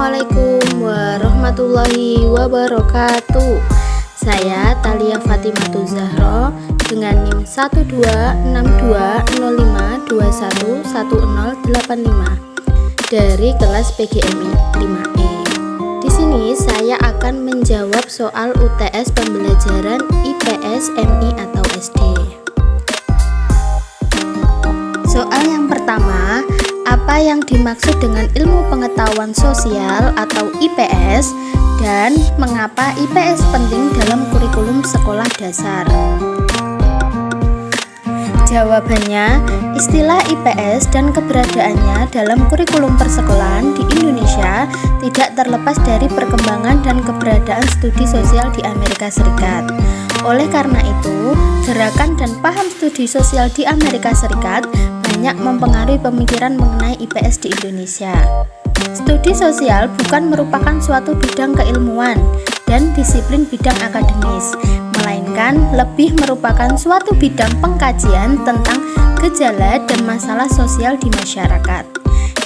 Assalamualaikum warahmatullahi wabarakatuh. Saya Thalia Fatimatu Zahra dengan NIM 1262005211085 dari kelas PGMI 5E. Di sini saya akan menjawab soal UTS pembelajaran IPS, MI atau SD. Soal yang pertama, apa yang dimaksud dengan ilmu pengetahuan sosial atau IPS dan mengapa IPS penting dalam kurikulum sekolah dasar? Jawabannya, istilah IPS dan keberadaannya dalam kurikulum persekolahan di Indonesia tidak terlepas dari perkembangan dan keberadaan studi sosial di Amerika Serikat. Oleh karena itu, gerakan dan paham studi sosial di Amerika Serikat banyak mempengaruhi pemikiran mengenai IPS di Indonesia. Studi sosial bukan merupakan suatu bidang keilmuan dan disiplin bidang akademis, melainkan lebih merupakan suatu bidang pengkajian tentang gejala dan masalah sosial di masyarakat.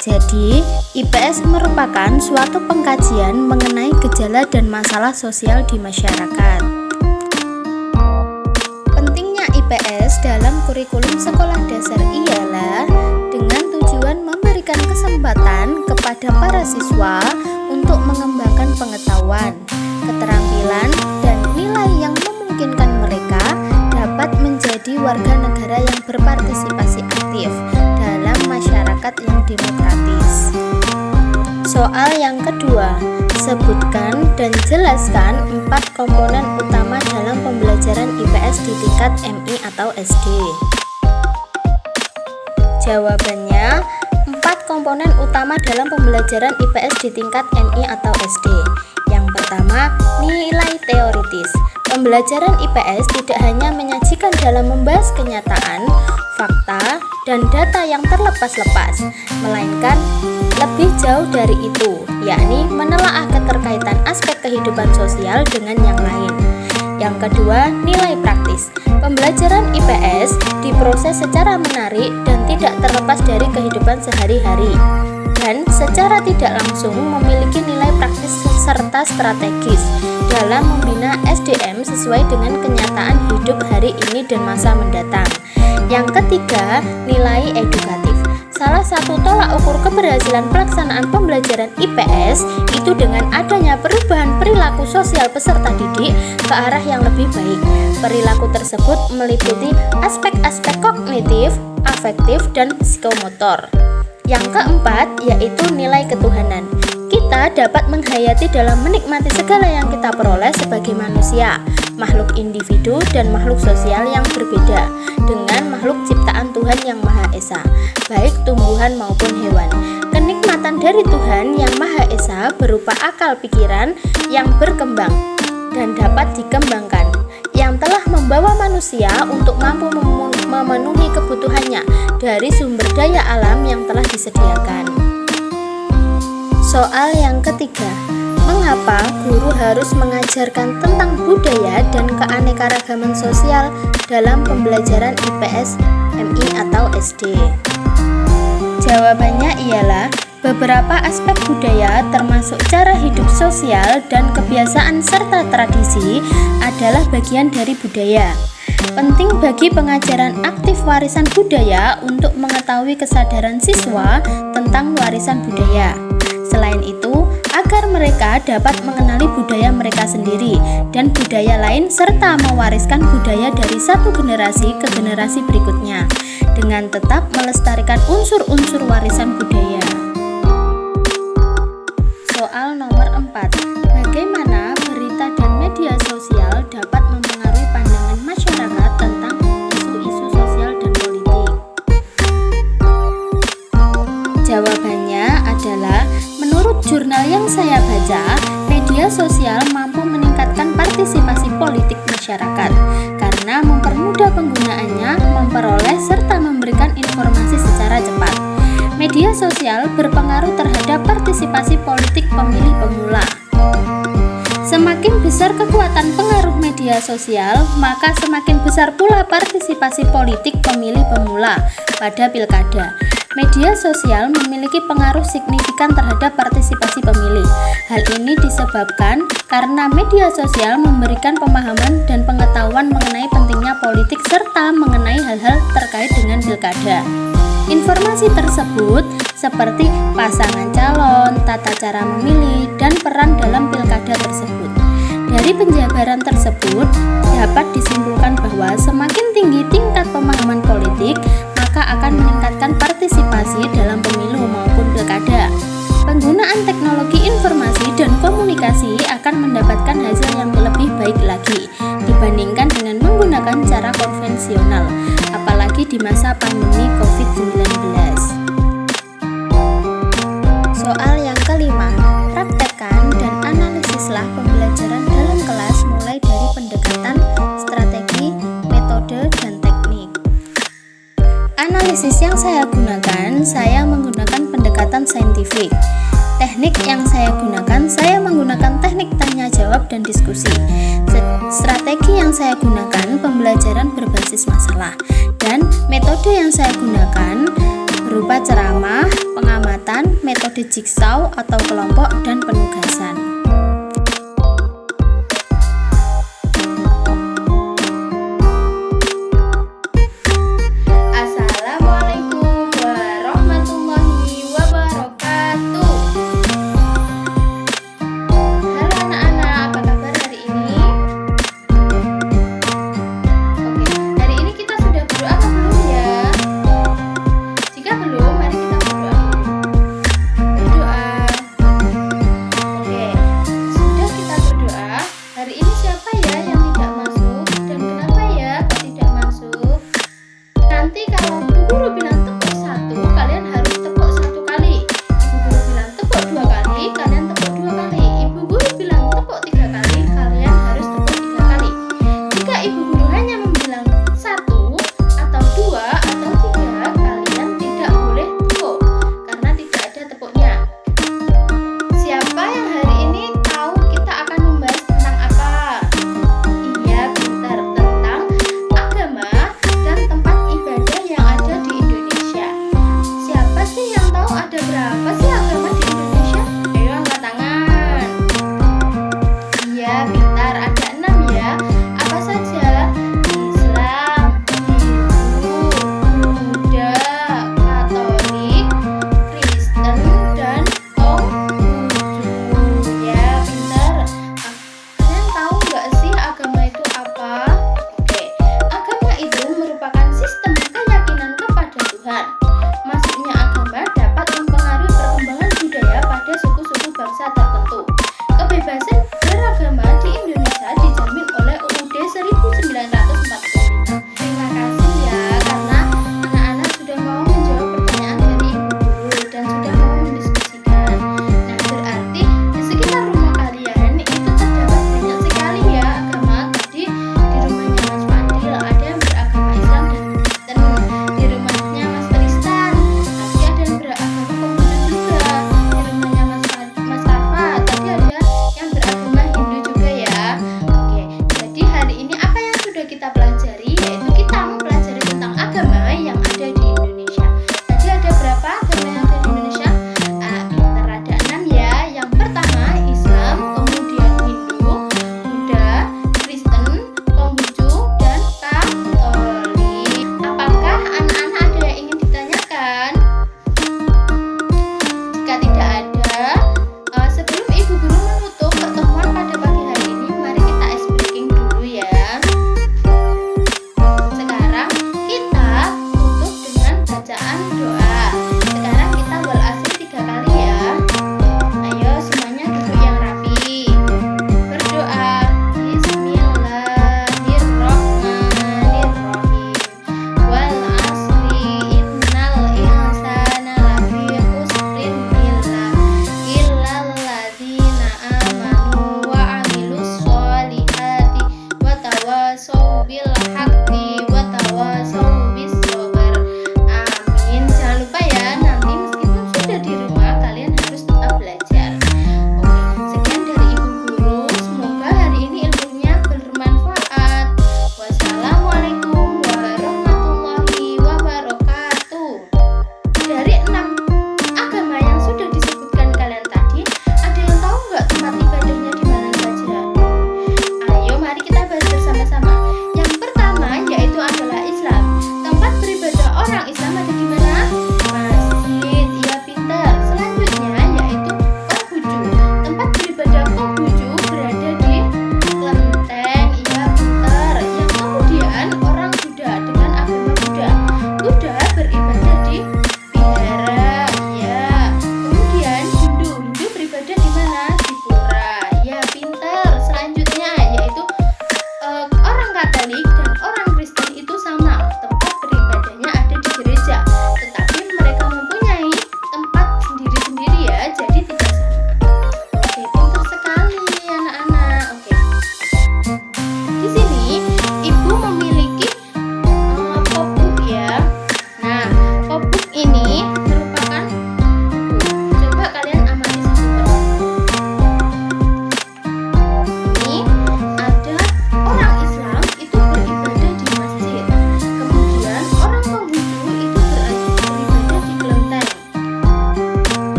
Jadi, IPS merupakan suatu pengkajian mengenai gejala dan masalah sosial di masyarakat. Pentingnya IPS dalam kurikulum sekolah dasar ialah dengan tujuan memberikan kesempatan kepada para siswa untuk mengembangkan pengetahuan, keterampilan, dan nilai yang memungkinkan mereka dapat menjadi warga negara yang berpartisipasi aktif dalam masyarakat yang demokratis. Soal yang kedua, sebutkan dan jelaskan 4 komponen utama dalam pembelajaran IPS di tingkat MI atau SD. Jawabannya, 4 komponen utama dalam pembelajaran IPS di tingkat MI atau SD. Yang pertama, nilai teoritis. Pembelajaran IPS tidak hanya menyajikan dalam membahas kenyataan, fakta, dan data yang terlepas-lepas, melainkan lebih jauh dari itu, yakni menelaah keterkaitan aspek kehidupan sosial dengan yang lain. Yang kedua, nilai praktis. Pembelajaran IPS diproses secara menarik dan tidak terlepas dari kehidupan sehari-hari, dan secara tidak langsung memiliki nilai praktis serta strategis dalam membina SDM sesuai dengan kenyataan hidup hari ini dan masa mendatang. Yang ketiga, nilai edukatif. Salah satu tolak ukur keberhasilan pelaksanaan pembelajaran IPS itu dengan adanya perubahan perilaku sosial peserta didik ke arah yang lebih baik. Perilaku tersebut meliputi aspek-aspek kognitif, afektif, dan psikomotor. Yang keempat, yaitu nilai ketuhanan. Kita dapat menghayati dalam menikmati segala yang kita peroleh sebagai manusia, makhluk individu dan makhluk sosial yang berbeda dengan makhluk ciptaan Tuhan yang Maha Esa, baik tumbuhan maupun hewan. Kenikmatan dari Tuhan yang Maha Esa berupa akal pikiran yang berkembang dan dapat dikembangkan, yang telah membawa manusia untuk mampu memenuhi kebutuhannya dari sumber daya alam yang telah disediakan. Soal yang ketiga, mengapa guru harus mengajarkan tentang budaya dan keanekaragaman sosial dalam pembelajaran IPS, MI atau SD? Jawabannya ialah beberapa aspek budaya termasuk cara hidup sosial dan kebiasaan serta tradisi adalah bagian dari budaya. Penting bagi pengajaran aktif warisan budaya untuk mengetahui kesadaran siswa tentang warisan budaya. Selain itu, agar mereka dapat mengenali budaya mereka sendiri dan budaya lain serta mewariskan budaya dari satu generasi ke generasi berikutnya dengan tetap melestarikan unsur-unsur warisan budaya. Soal nomor 4. Bagaimana berita dan media sosial dapat mempengaruhi pandangan masyarakat tentang isu-isu sosial dan politik? Jawabannya adalah, menurut jurnal yang saya baca, media sosial mampu meningkatkan partisipasi politik masyarakat karena mempermudah penggunaannya, memperoleh serta memberikan informasi secara cepat. Media sosial berpengaruh terhadap partisipasi politik pemilih pemula. Semakin besar kekuatan pengaruh media sosial, maka semakin besar pula partisipasi politik pemilih pemula pada pilkada. Media sosial memiliki pengaruh signifikan terhadap partisipasi pemilih. Hal ini disebabkan karena media sosial memberikan pemahaman dan pengetahuan mengenai pentingnya politik serta mengenai hal-hal terkait dengan pilkada. Informasi tersebut seperti pasangan calon, tata cara memilih, dan peran dalam pilkada tersebut. Dari penjabaran tersebut dapat disimpulkan bahwa semakin tinggi tingkat pemahaman politik, maka akan meningkatkan partisipasi dalam pemilu maupun pilkada. Penggunaan teknologi informasi dan komunikasi akan mendapatkan hasil yang lebih baik lagi dibandingkan dengan menggunakan cara konvensional, apalagi di masa pandemi COVID-19. Soal yang kelima, praktekkan dan analisislah pembelajaran dalam kelas mulai dari pendekatan, strategi, metode, dan teknik. Analisis yang saya menggunakan pendekatan saintifik. Teknik yang saya menggunakan teknik tanya jawab dan diskusi. Strategi yang saya gunakan pembelajaran berbasis masalah. Dan metode yang saya gunakan berupa ceramah, pengamatan, metode jigsaw atau kelompok, dan penugasan. Assalamualaikum warahmatullahi wabarakatuh. Halo anak-anak, apa kabar hari ini? Oke, hari ini kita sudah berdoa apa belum ya? Jika belum, mari kita berdoa dulu. Berdoa. Oke, sudah kita berdoa. Hari ini siapa ya yang tidak masuk? Dan kenapa ya kok tidak masuk? Nanti kalau Bu Guru bilang tepuk satu, kalian harus tepuk satu kali. Ibu Guru bilang tepuk dua kali, kalian tepuk dua kali. Ibu Guru bilang tepuk tiga kali, kalian harus tepuk tiga kali. Jika Ibu Guru hanya membilang satu atau dua atau tiga, kalian tidak boleh tepuk karena tidak ada tepuknya. Siapa yang hari ini tahu kita akan membahas tentang apa? Iya, pintar, tentang agama dan tempat ibadah yang ada di Indonesia. orang